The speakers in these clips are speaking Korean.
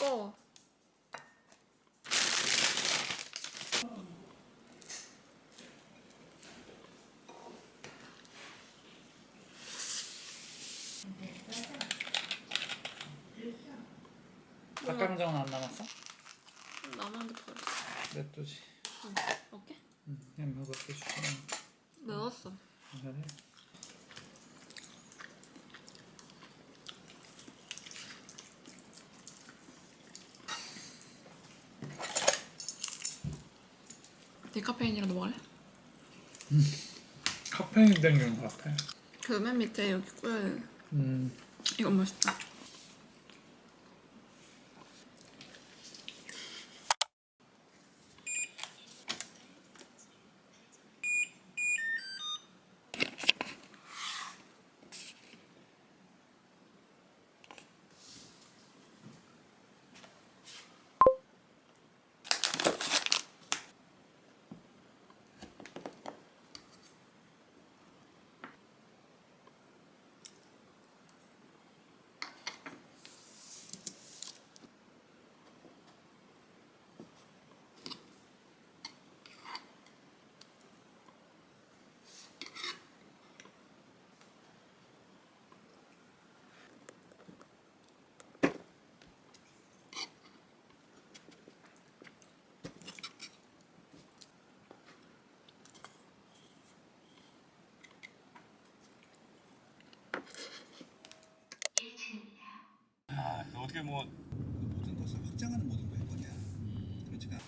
꺼. 닭강정은 안 남았어? 남았는데 버렸어. 냅두지. 응. 오케이? 그냥 몇 개 주시면 넣었어. 그래. 디카페인이라도 먹을래? 카페인 땡기는 것 같아. 그 맨 밑에 여기 꿀. 음. 이건 맛있다. 아, 어떻게 뭐 모든 것을 확장하는 모든 걸 거냐? 그렇지가 않아.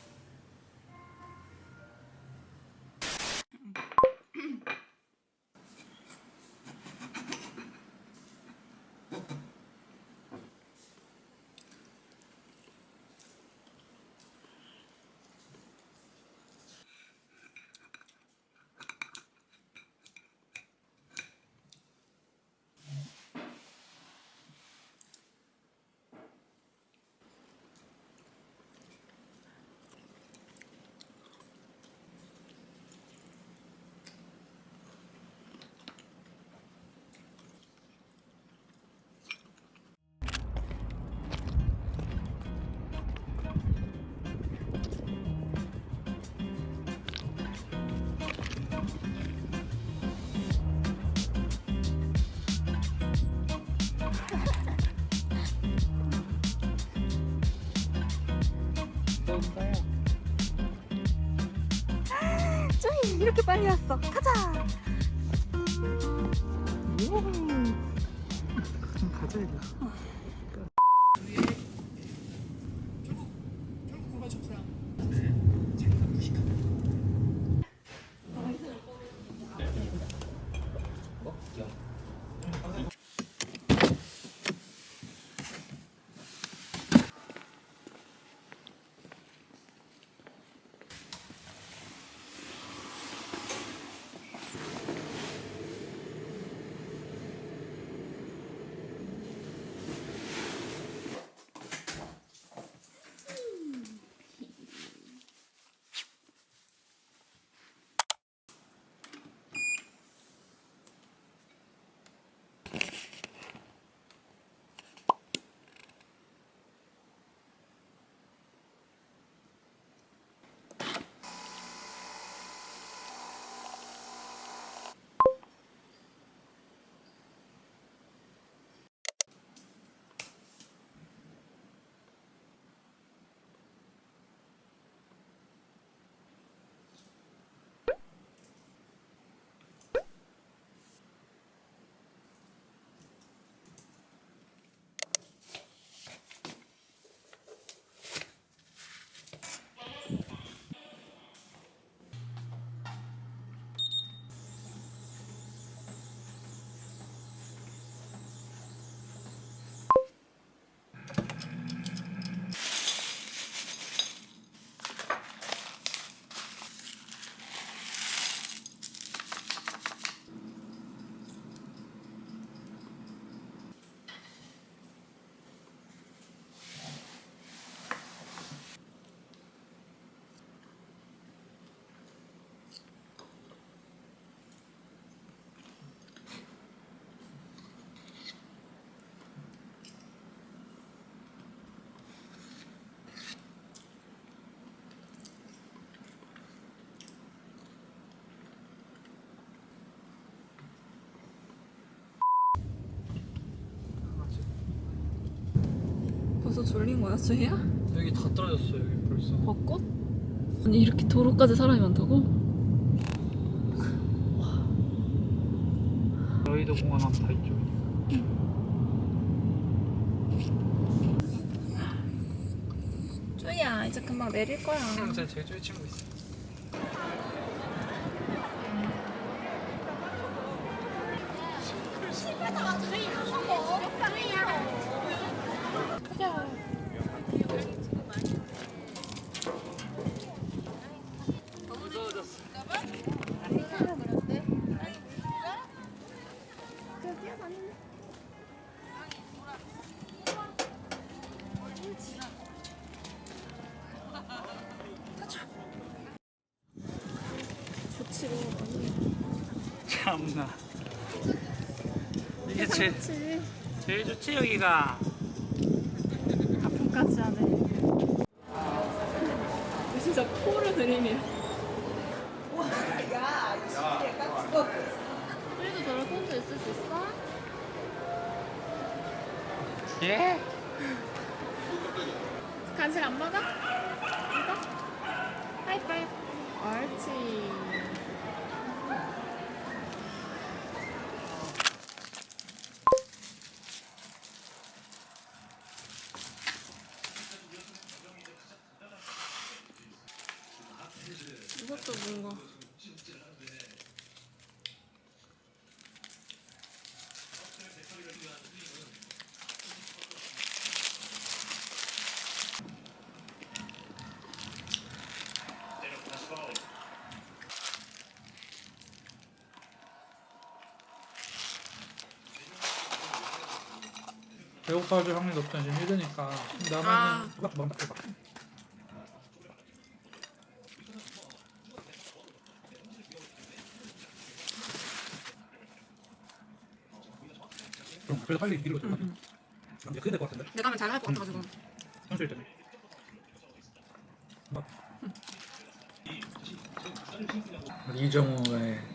뭔가요? 쪼이 이렇게 빨리 왔어. 가자. 좀 가자 이거. 벌써 졸린 거야, 주희야? 여기 다 떨어졌어 여기 벌써. 벚꽃? 아니 이렇게 도로까지 사람이 많다고? 여의도 공원 하면 다 있죠. 주희야 이제 금방 내릴 거야. 제가 제일 쪼이 친구 있어. 참나. 이게 제일 좋지 여기가. 가품까지 하네. 진짜 포르 드림이야. 주희도 저런 폰트 있을 수 있어? 예? 간식 안 먹어? 이거? 하이파이브. 옳지. 이것도 뭔가 배고파질 확률이 높잖아 지금 힘드니까. 나만은 그것도 먹는 거 같아. 그럼 그래도 빨리 미루고 있어. 이제 그게 될것 같은데. 내가 하면 잘 할 것 같아가지고. 선수일 때는. 이정우의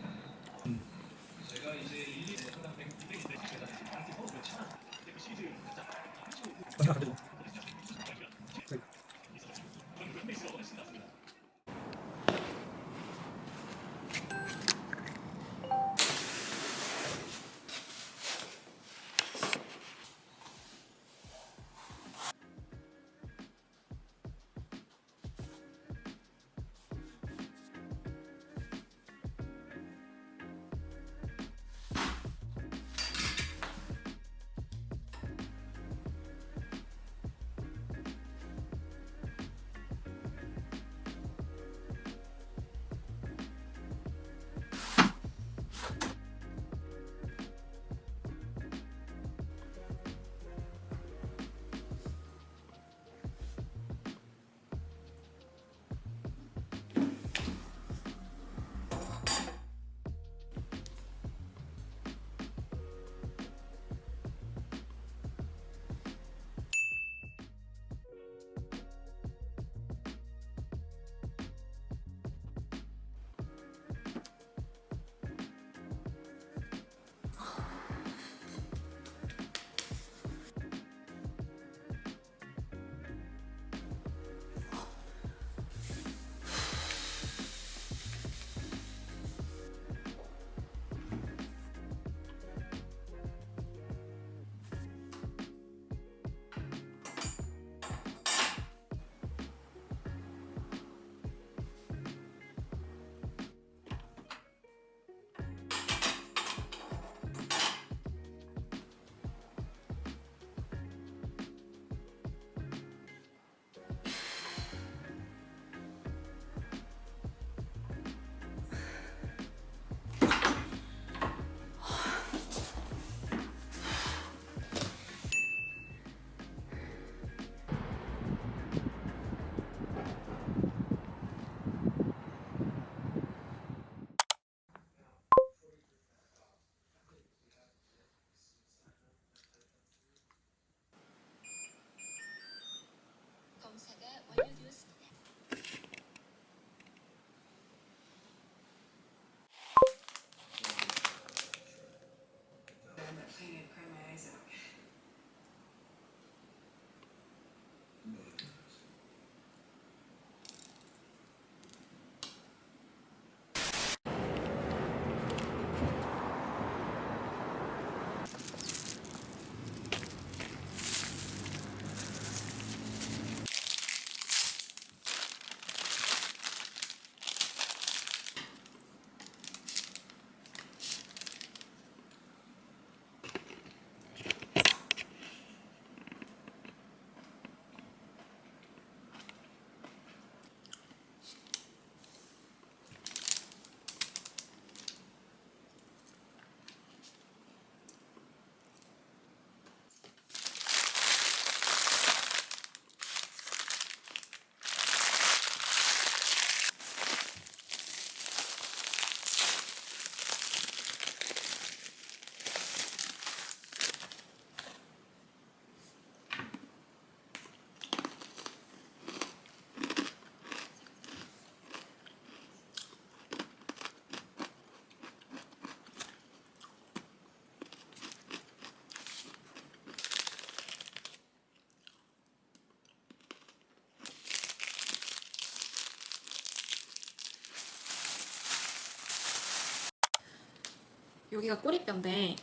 여기가 꼬리뼈인데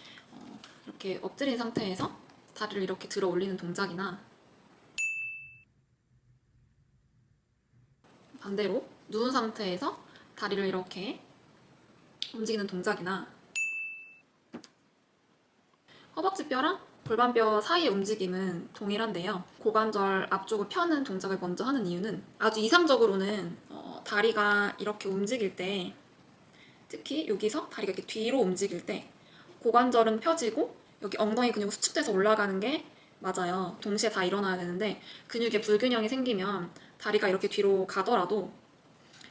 이렇게 엎드린 상태에서 다리를 이렇게 들어 올리는 동작이나 반대로 누운 상태에서 다리를 이렇게 움직이는 동작이나 허벅지뼈랑 골반뼈 사이의 움직임은 동일한데요. 고관절 앞쪽을 펴는 동작을 먼저 하는 이유는 아주 이상적으로는 다리가 이렇게 움직일 때, 특히 여기서 다리가 이렇게 뒤로 움직일 때 고관절은 펴지고 여기 엉덩이 근육 수축돼서 올라가는 게 맞아요. 동시에 다 일어나야 되는데 근육에 불균형이 생기면 다리가 이렇게 뒤로 가더라도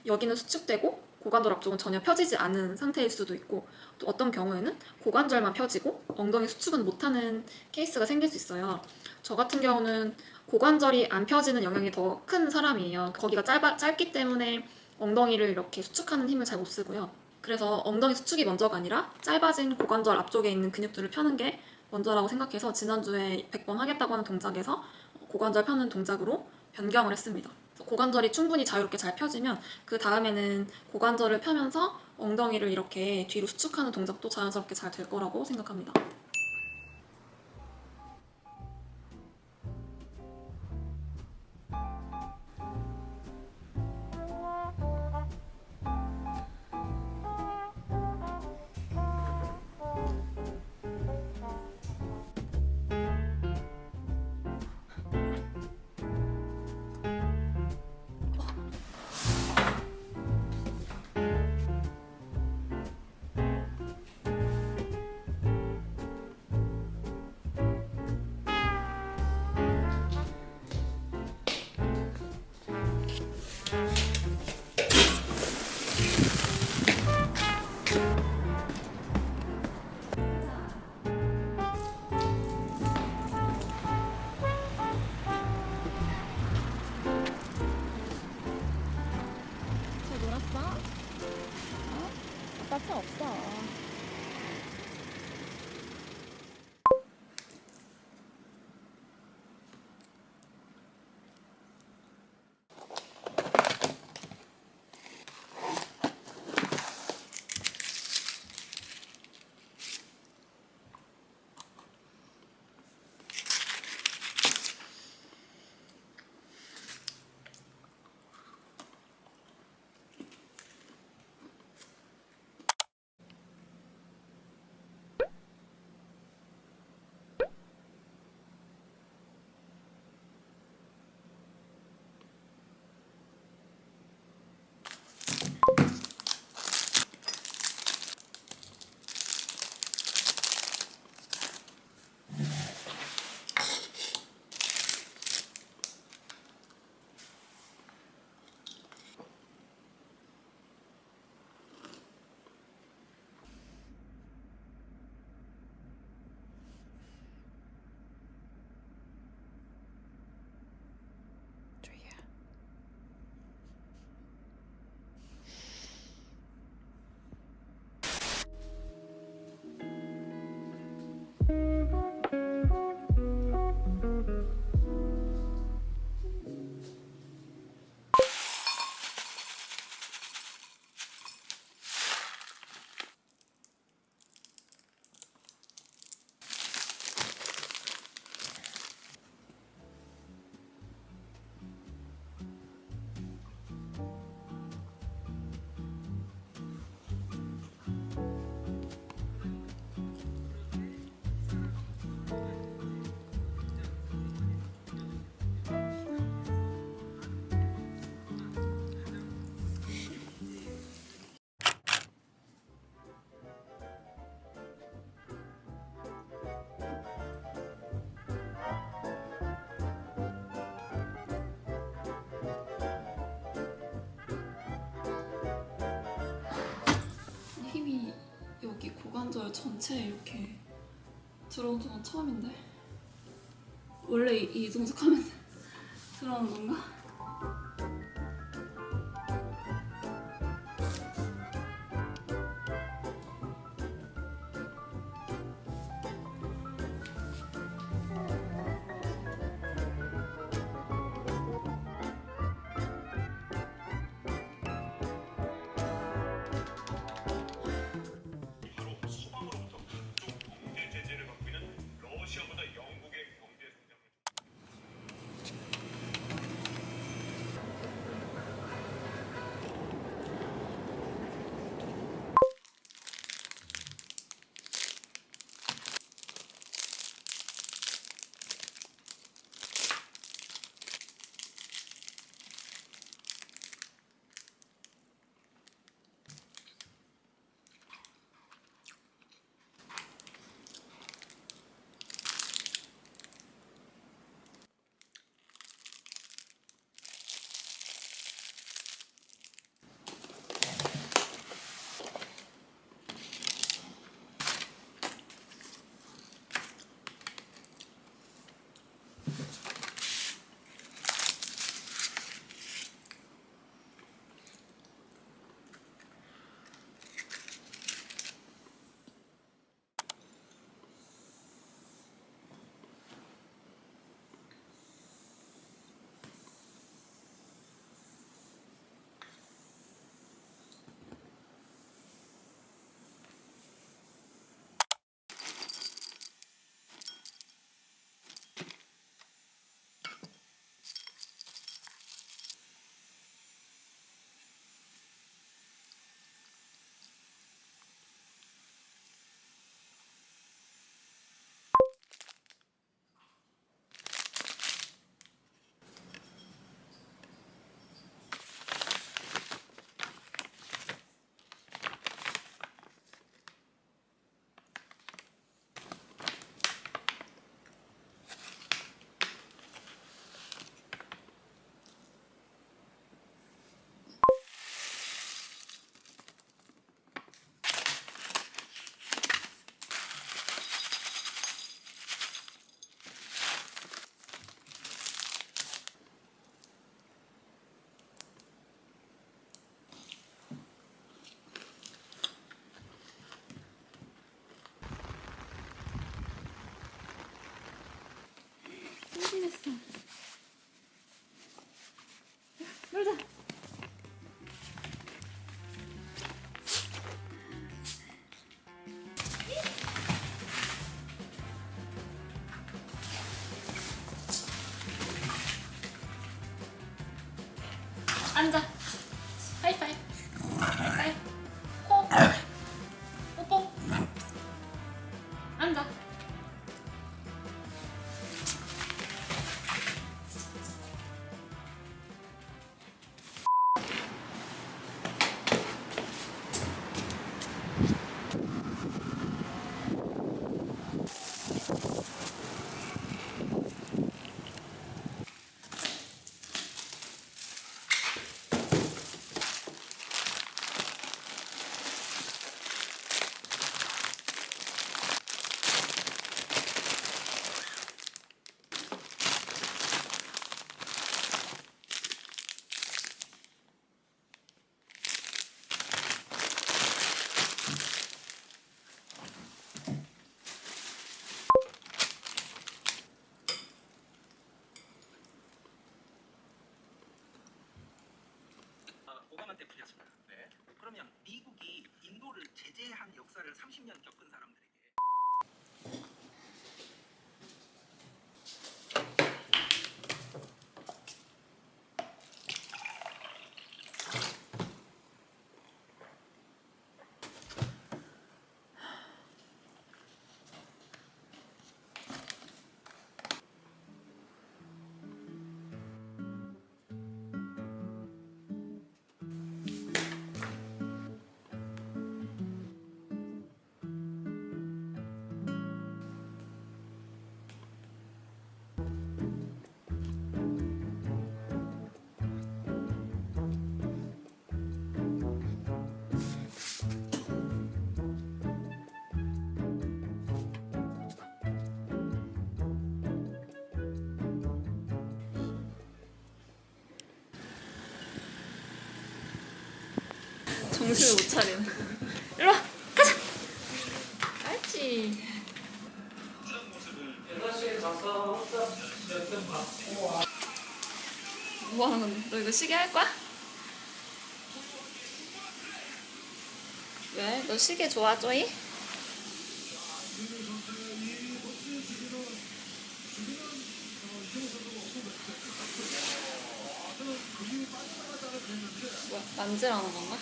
여기는 수축되고 고관절 앞쪽은 전혀 펴지지 않은 상태일 수도 있고, 또 어떤 경우에는 고관절만 펴지고 엉덩이 수축은 못하는 케이스가 생길 수 있어요. 저 같은 경우는 고관절이 안 펴지는 영향이 더 큰 사람이에요. 거기가 짧기 때문에 엉덩이를 이렇게 수축하는 힘을 잘 못 쓰고요. 그래서 엉덩이 수축이 먼저가 아니라 짧아진 고관절 앞쪽에 있는 근육들을 펴는 게 먼저라고 생각해서 지난주에 100번 하겠다고 하는 동작에서 고관절 펴는 동작으로 변경을 했습니다. 고관절이 충분히 자유롭게 잘 펴지면 그 다음에는 고관절을 펴면서 엉덩이를 이렇게 뒤로 수축하는 동작도 자연스럽게 잘 될 거라고 생각합니다. 잘 놀았어? 아빠 차 없어. 힘이 여기 고관절 전체에 이렇게 들어오는 건 처음인데, 원래 이 동작하면 들어오는 건가? 바로 수박으로 심했어. 놀자. 앉아. 하이파이브. 하이파이브. 코. 뽀뽀. 앉아. 오바마한테 풀렸습니다. 네. 그러면 미국이 인도를 제재한 역사를 30년 겪은 사람들에게 정신을 못 차리네. 일로 와, 가자. 알지. 뭐 하는 건데? 너 이거 시계 할 거야? 왜? 너 시계 좋아, 쪼이? 뭐야, 만지라는 건가?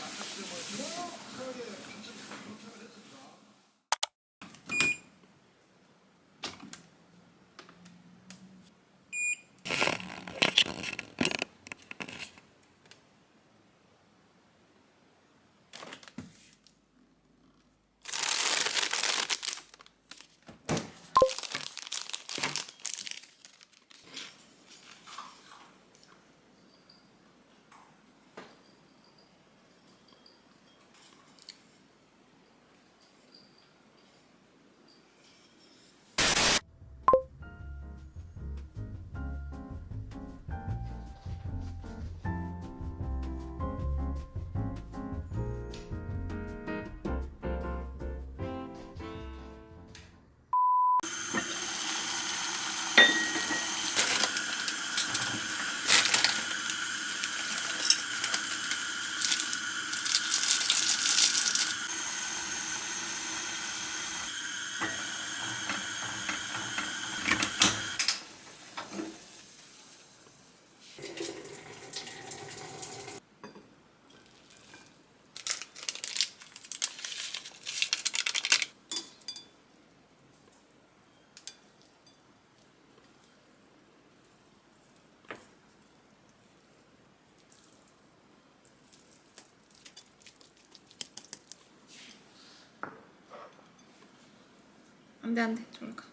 안 돼, 안 돼. 저리 가.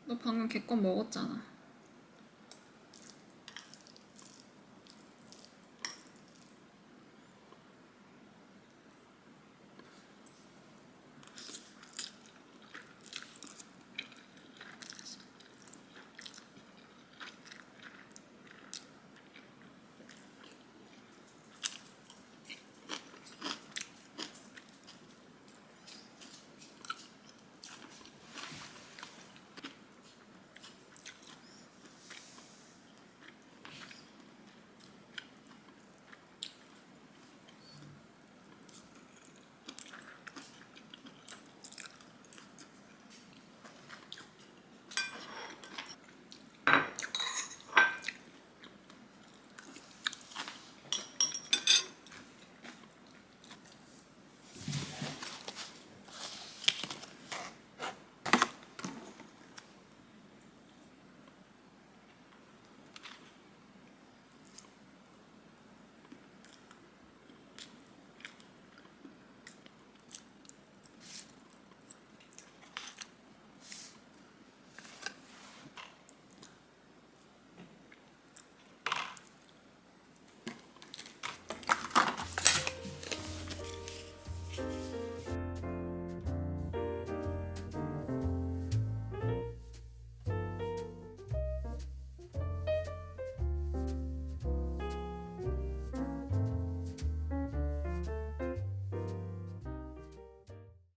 너 방금 걔 건 먹었잖아.